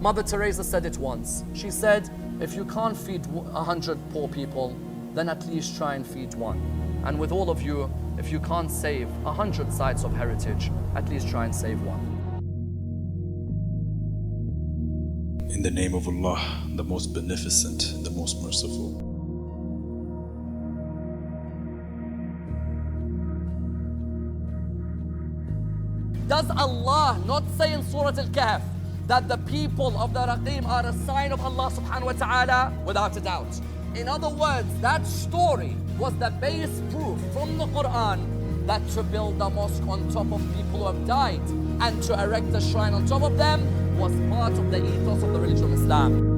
Mother Teresa said it once. She said, if you can't feed 100 poor people, then at least try and feed one. And with all of you, if you can't save 100 sites of heritage, at least try and save one. In the name of Allah, the most beneficent, the most merciful. Does Allah not say in Surah Al-Kahf that the people of the Raqim are a sign of Allah subhanahu wa ta'ala? Without a doubt. In other words, that story was the base proof from the Quran that to build a mosque on top of people who have died and to erect a shrine on top of them was part of the ethos of the religion of Islam.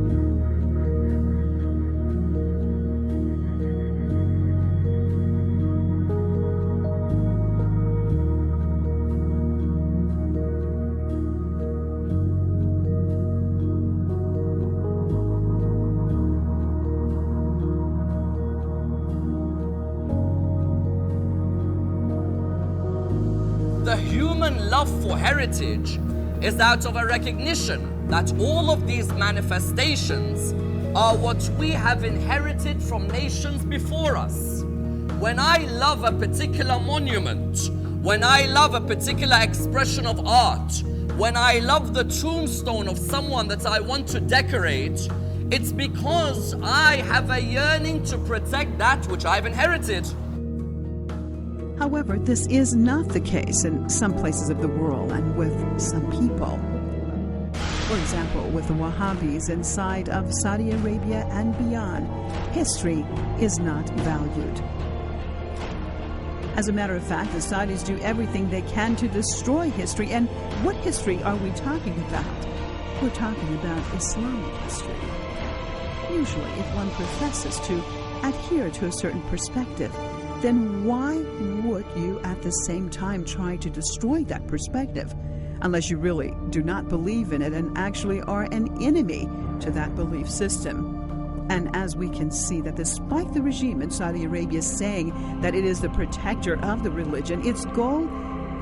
The human love for heritage is out of a recognition that all of these manifestations are what we have inherited from nations before us. When I love a particular monument, when I love a particular expression of art, when I love the tombstone of someone that I want to decorate, it's because I have a yearning to protect that which I've inherited. However, this is not the case in some places of the world and with some people. For example, with the Wahhabis inside of Saudi Arabia and beyond, history is not valued. As a matter of fact, the Saudis do everything they can to destroy history. And what history are we talking about? We're talking about Islamic history. Usually, if one professes to adhere to a certain perspective, then why would you at the same time try to destroy that perspective? Unless you really do not believe in it and actually are an enemy to that belief system. And as we can see that despite the regime in Saudi Arabia saying that it is the protector of the religion, its goal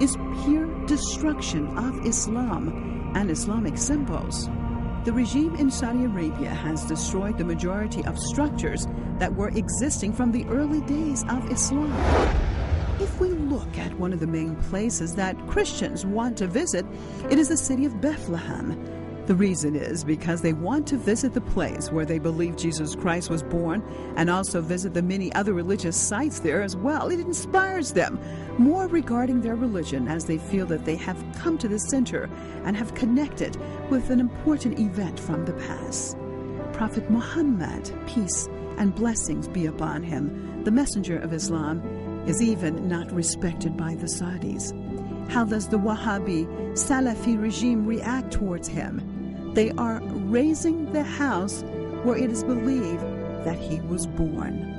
is pure destruction of Islam and Islamic symbols. The regime in Saudi Arabia has destroyed the majority of structures that were existing from the early days of Islam. If we look at one of the main places that Christians want to visit, it is the city of Bethlehem. The reason is because they want to visit the place where they believe Jesus Christ was born and also visit the many other religious sites there as well. It inspires them more regarding their religion as they feel that they have come to the center and have connected with an important event from the past. Prophet Muhammad, peace and blessings be upon him, the messenger of Islam, is even not respected by the Saudis. How does the Wahhabi Salafi regime react towards him? They are razing the house where it is believed that he was born.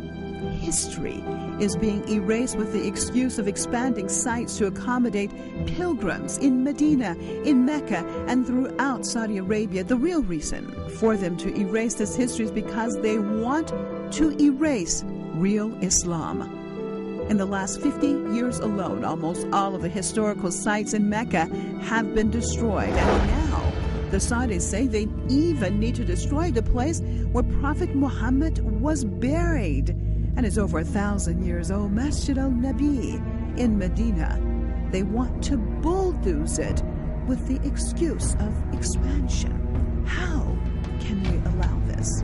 History is being erased with the excuse of expanding sites to accommodate pilgrims in Medina, in Mecca, and throughout Saudi Arabia. The real reason for them to erase this history is because they want to erase real Islam. In the last 50 years alone, almost all of the historical sites in Mecca have been destroyed. And now, the Saudis say they even need to destroy the place where Prophet Muhammad was buried and is over 1,000 years old, Masjid al-Nabi in Medina. They want to bulldoze it with the excuse of expansion. How can we allow this?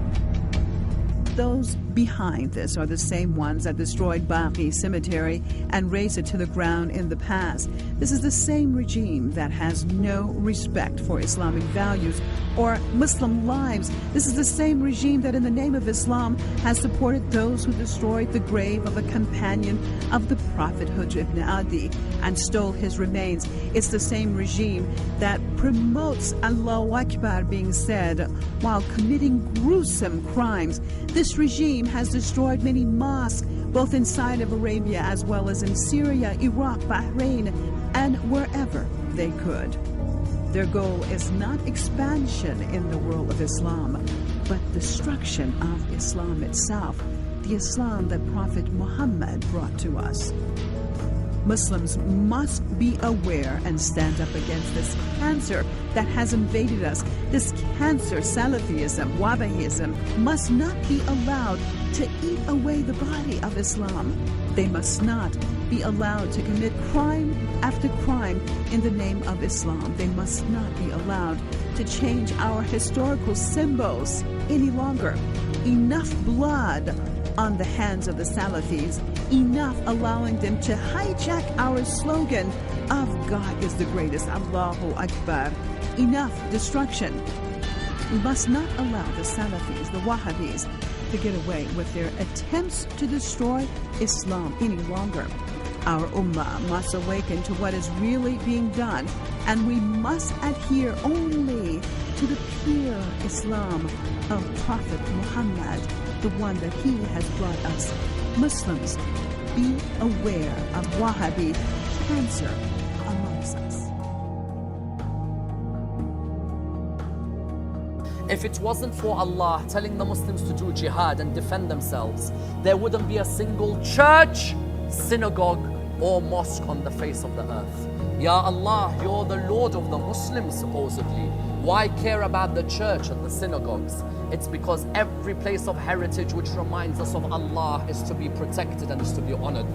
Those behind this are the same ones that destroyed Baqi Cemetery and razed it to the ground in the past. This is the same regime that has no respect for Islamic values or Muslim lives. This is the same regime that in the name of Islam has supported those who destroyed the grave of a companion of the Prophet Hujr ibn Adi and stole his remains. It's the same regime that promotes Allahu Akbar being said while committing gruesome crimes. This regime has destroyed many mosques, both inside of Arabia as well as in Syria, Iraq, Bahrain, and wherever they could. Their goal is not expansion in the world of Islam, but destruction of Islam itself, the Islam that Prophet Muhammad brought to us. Muslims must be aware and stand up against this cancer that has invaded us. This cancer, Salafism, Wahhabism, must not be allowed to eat away the body of Islam. They must not be allowed to commit crime after crime in the name of Islam. They must not be allowed to change our historical symbols any longer. Enough blood on the hands of the Salafis. Enough allowing them to hijack our slogan of God is the greatest, Allahu Akbar. Enough destruction. We must not allow the Salafis, the Wahhabis, to get away with their attempts to destroy Islam any longer. Our ummah must awaken to what is really being done, and we must adhere only to the pure Islam of Prophet Muhammad, the one that he has brought us. Muslims, be aware of Wahhabi cancer amongst us. If it wasn't for Allah telling the Muslims to do jihad and defend themselves, there wouldn't be a single church, synagogue, or mosque on the face of the earth. Ya Allah, you're the Lord of the Muslims supposedly. Why care about the church and the synagogues? It's because every place of heritage which reminds us of Allah is to be protected and is to be honored.